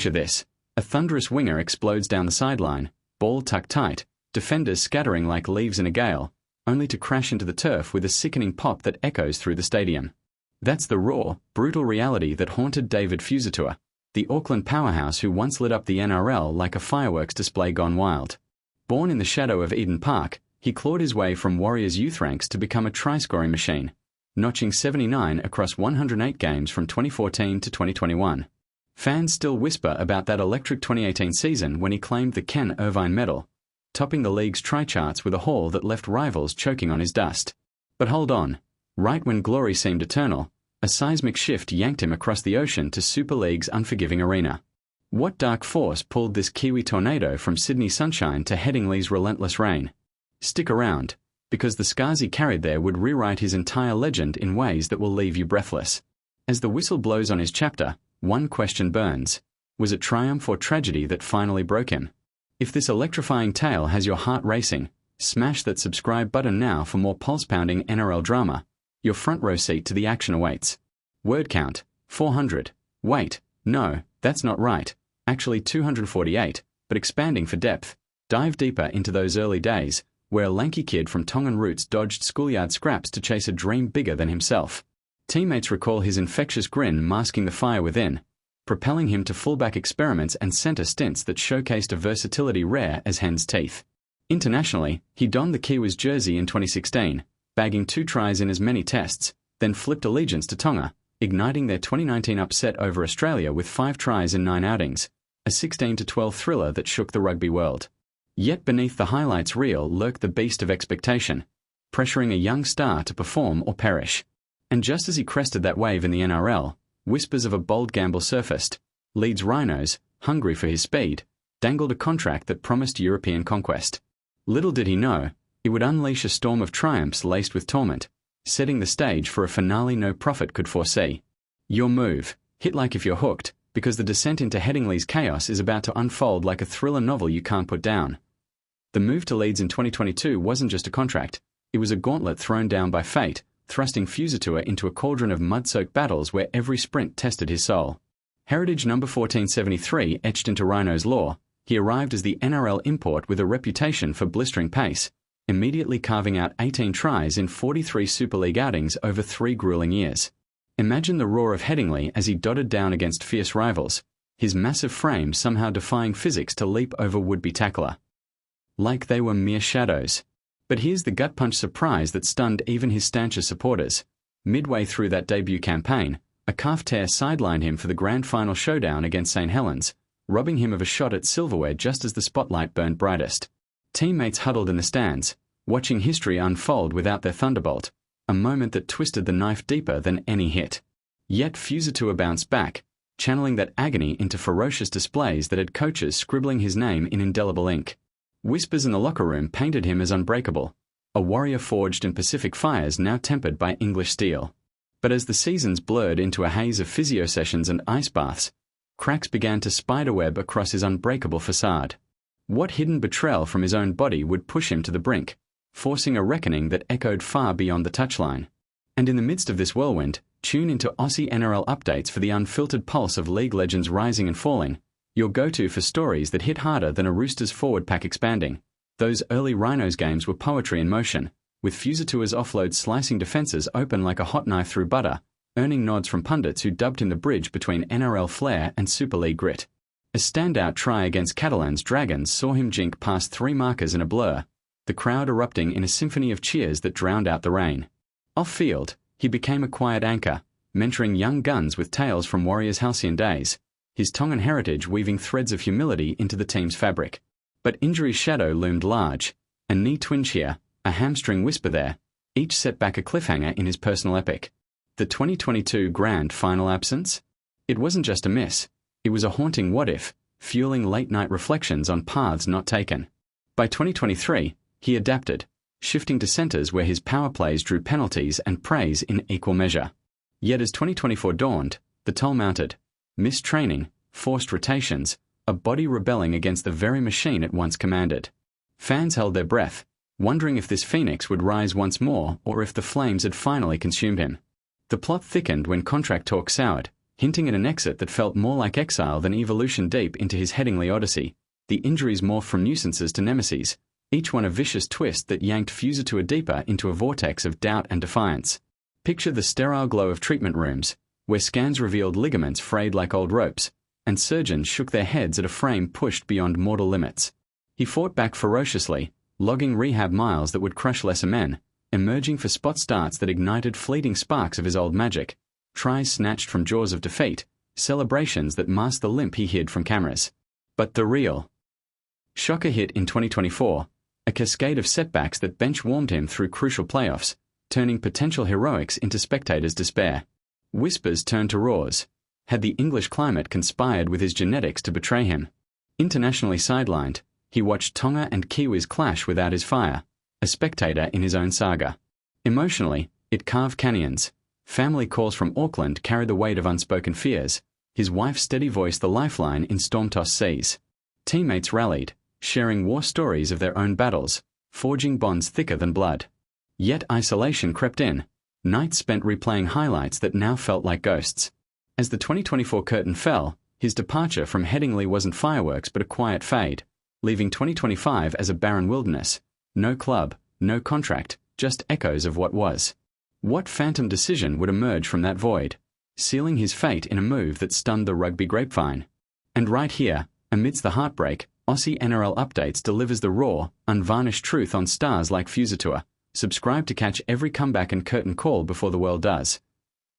Picture this. A thunderous winger explodes down the sideline, ball tucked tight, defenders scattering like leaves in a gale, only to crash into the turf with a sickening pop that echoes through the stadium. That's the raw, brutal reality that haunted David Fusitu'a, the Auckland powerhouse who once lit up the NRL like a fireworks display gone wild. Born in the shadow of Eden Park, he clawed his way from Warriors youth ranks to become a try-scoring machine, notching 79 across 108 games from 2014 to 2021. Fans still whisper about that electric 2018 season when he claimed the Ken Irvine medal, topping the league's try charts with a haul that left rivals choking on his dust. But hold on. Right when glory seemed eternal, a seismic shift yanked him across the ocean to Super League's unforgiving arena. What dark force pulled this Kiwi tornado from Sydney sunshine to Headingley's relentless rain? Stick around, because the scars he carried there would rewrite his entire legend in ways that will leave you breathless. As the whistle blows on his chapter, one question burns. Was it triumph or tragedy that finally broke him? If this electrifying tale has your heart racing, smash that subscribe button now for more pulse-pounding NRL drama. Your front row seat to the action awaits. Word count, 400. Wait, no, that's not right. Actually 248, but expanding for depth. Dive deeper into those early days, where a lanky kid from Tongan roots dodged schoolyard scraps to chase a dream bigger than himself. Teammates recall his infectious grin masking the fire within, propelling him to fullback experiments and centre stints that showcased a versatility rare as hen's teeth. Internationally, he donned the Kiwis jersey in 2016, bagging 2 tries in as many tests, then flipped allegiance to Tonga, igniting their 2019 upset over Australia with 5 tries in 9 outings, a 16-12 thriller that shook the rugby world. Yet beneath the highlights reel lurked the beast of expectation, pressuring a young star to perform or perish. And just as he crested that wave in the NRL, whispers of a bold gamble surfaced. Leeds Rhinos, hungry for his speed, dangled a contract that promised European conquest. Little did he know, it would unleash a storm of triumphs laced with torment, setting the stage for a finale no prophet could foresee. Your move, hit like if you're hooked, because the descent into Headingley's chaos is about to unfold like a thriller novel you can't put down. The move to Leeds in 2022 wasn't just a contract, it was a gauntlet thrown down by fate, thrusting Fusitu'a into a cauldron of mud-soaked battles where every sprint tested his soul. Heritage number 1473 etched into Rhino's lore, he arrived as the NRL import with a reputation for blistering pace, immediately carving out 18 tries in 43 Super League outings over 3 grueling years. Imagine the roar of Headingley as he dotted down against fierce rivals, his massive frame somehow defying physics to leap over would-be tackler. Like they were mere shadows. But here's the gut-punch surprise that stunned even his stanchest supporters. Midway through that debut campaign, a calf tear sidelined him for the grand final showdown against St Helens, robbing him of a shot at silverware just as the spotlight burned brightest. Teammates huddled in the stands, watching history unfold without their thunderbolt, a moment that twisted the knife deeper than any hit. Yet Fusitu'a bounced back, channeling that agony into ferocious displays that had coaches scribbling his name in indelible ink. Whispers in the locker room painted him as unbreakable, a warrior forged in Pacific fires now tempered by English steel. But as the seasons blurred into a haze of physio sessions and ice baths, cracks began to spiderweb across his unbreakable facade. What hidden betrayal from his own body would push him to the brink, forcing a reckoning that echoed far beyond the touchline? And in the midst of this whirlwind, tune into Aussie NRL updates for the unfiltered pulse of league legends rising and falling, your go-to for stories that hit harder than a Roosters forward pack expanding. Those early Rhinos games were poetry in motion, with Fusitu'a's offload slicing defences open like a hot knife through butter, earning nods from pundits who dubbed him the bridge between NRL flair and Super League grit. A standout try against Catalan's Dragons saw him jink past 3 markers in a blur, the crowd erupting in a symphony of cheers that drowned out the rain. Off-field, he became a quiet anchor, mentoring young guns with tales from Warriors' halcyon days, his Tongan heritage weaving threads of humility into the team's fabric. But injury's shadow loomed large, a knee twinge here, a hamstring whisper there, each set back a cliffhanger in his personal epic. The 2022 grand final absence? It wasn't just a miss, it was a haunting what-if, fueling late-night reflections on paths not taken. By 2023, he adapted, shifting to centres where his power plays drew penalties and praise in equal measure. Yet as 2024 dawned, the toll mounted. Missed training, forced rotations, a body rebelling against the very machine it once commanded. Fans held their breath, wondering if this phoenix would rise once more or if the flames had finally consumed him. The plot thickened when contract talk soured, hinting at an exit that felt more like exile than evolution deep into his Headingley odyssey. The injuries morphed from nuisances to nemesis, each one a vicious twist that yanked Fusitu'a deeper into a vortex of doubt and defiance. Picture the sterile glow of treatment rooms, where scans revealed ligaments frayed like old ropes, and surgeons shook their heads at a frame pushed beyond mortal limits. He fought back ferociously, logging rehab miles that would crush lesser men, emerging for spot starts that ignited fleeting sparks of his old magic, tries snatched from jaws of defeat, celebrations that masked the limp he hid from cameras. But the real shocker hit in 2024, a cascade of setbacks that bench-warmed him through crucial playoffs, turning potential heroics into spectators' despair. Whispers turned to roars. Had the English climate conspired with his genetics to betray him? Internationally sidelined, he watched Tonga and Kiwis clash without his fire, a spectator in his own saga. Emotionally, it carved canyons. Family calls from Auckland carried the weight of unspoken fears, his wife's steady voice the lifeline in storm-tossed seas. Teammates rallied, sharing war stories of their own battles, forging bonds thicker than blood. Yet isolation crept in, nights spent replaying highlights that now felt like ghosts. As the 2024 curtain fell, his departure from Headingley wasn't fireworks but a quiet fade, leaving 2025 as a barren wilderness. No club, no contract, just echoes of what was. What phantom decision would emerge from that void, sealing his fate in a move that stunned the rugby grapevine? And right here, amidst the heartbreak, Aussie NRL Updates delivers the raw, unvarnished truth on stars like Fusitu'a. Subscribe to catch every comeback and curtain call before the world does.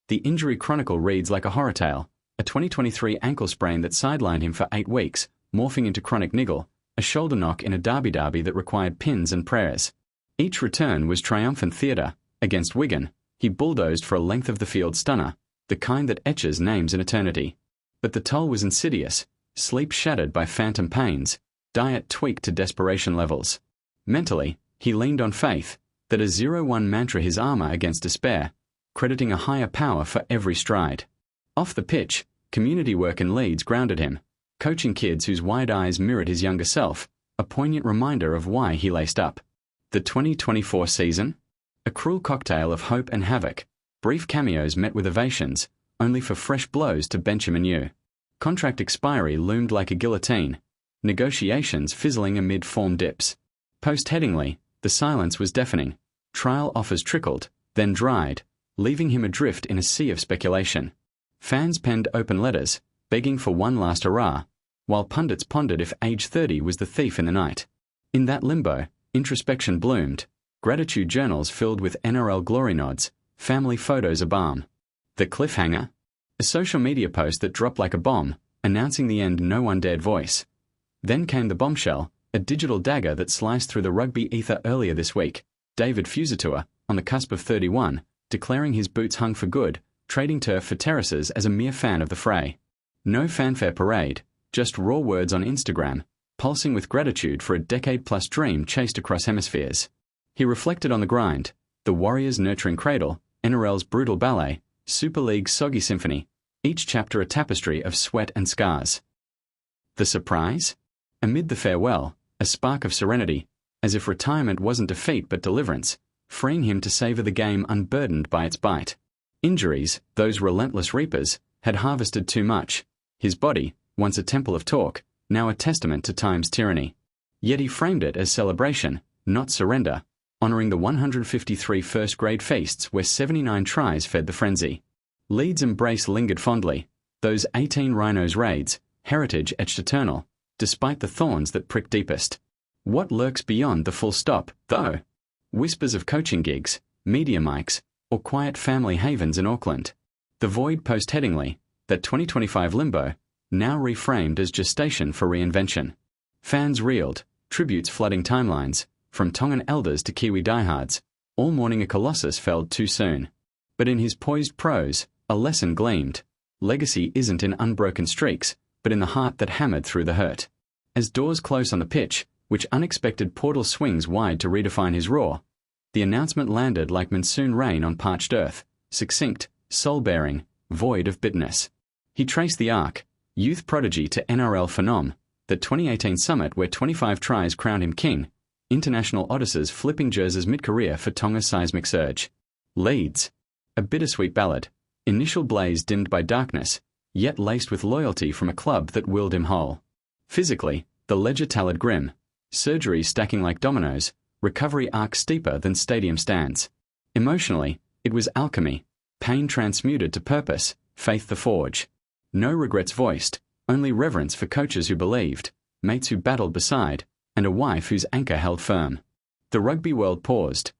The injury chronicle reads like a horror tale, a 2023 ankle sprain that sidelined him for 8 weeks, morphing into chronic niggle, a shoulder knock in a derby that required pins and prayers. Each return was triumphant theatre. Against Wigan, he bulldozed for a length of the field stunner, the kind that etches names in eternity. But the toll was insidious, sleep shattered by phantom pains, diet tweaked to desperation levels. Mentally, he leaned on faith, that a 0-1 mantra his armour against despair, crediting a higher power for every stride. Off the pitch, community work in Leeds grounded him, coaching kids whose wide eyes mirrored his younger self, a poignant reminder of why he laced up. The 2024 season? A cruel cocktail of hope and havoc, brief cameos met with ovations, only for fresh blows to bench him anew. Contract expiry loomed like a guillotine, negotiations fizzling amid form dips. Post-Headingley, the silence was deafening. Trial offers trickled, then dried, leaving him adrift in a sea of speculation. Fans penned open letters, begging for one last hurrah, while pundits pondered if age 30 was the thief in the night. In that limbo, introspection bloomed, gratitude journals filled with NRL glory nods, family photos a balm. The cliffhanger? A social media post that dropped like a bomb, announcing the end no one dared voice. Then came the bombshell, a digital dagger that sliced through the rugby ether earlier this week. David Fusitu'a, on the cusp of 31, declaring his boots hung for good, trading turf for terraces as a mere fan of the fray. No fanfare parade, just raw words on Instagram, pulsing with gratitude for a decade-plus dream chased across hemispheres. He reflected on the grind, the Warriors' nurturing cradle, NRL's brutal ballet, Super League's soggy symphony, each chapter a tapestry of sweat and scars. The surprise? Amid the farewell, a spark of serenity, as if retirement wasn't defeat but deliverance, freeing him to savour the game unburdened by its bite. Injuries, those relentless reapers, had harvested too much. His body, once a temple of talk, now a testament to time's tyranny. Yet he framed it as celebration, not surrender, honouring the 153 first-grade feasts where 79 tries fed the frenzy. Leeds' embrace lingered fondly, those 18 Rhinos raids, heritage etched eternal, despite the thorns that prick deepest. What lurks beyond the full stop, though? Whispers of coaching gigs, media mics, or quiet family havens in Auckland. The void post-Headingley, that 2025 limbo, now reframed as gestation for reinvention. Fans reeled, tributes flooding timelines, from Tongan elders to Kiwi diehards, all mourning a colossus felled too soon. But in his poised prose, a lesson gleamed. Legacy isn't in unbroken streaks, but in the heart that hammered through the hurt. As doors close on the pitch, which unexpected portal swings wide to redefine his roar, the announcement landed like monsoon rain on parched earth, succinct, soul-bearing, void of bitterness. He traced the arc, youth prodigy to NRL phenom, that 2018 summit where 25 tries crowned him king, international Odysseus flipping jerseys mid-career for Tonga's seismic surge. Leeds. A bittersweet ballad, initial blaze dimmed by darkness, yet laced with loyalty from a club that willed him whole. Physically, the ledger tallied grim. Surgeries stacking like dominoes, recovery arc steeper than stadium stands. Emotionally, it was alchemy, pain transmuted to purpose, faith the forge. No regrets voiced, only reverence for coaches who believed, mates who battled beside, and a wife whose anchor held firm. The rugby world paused,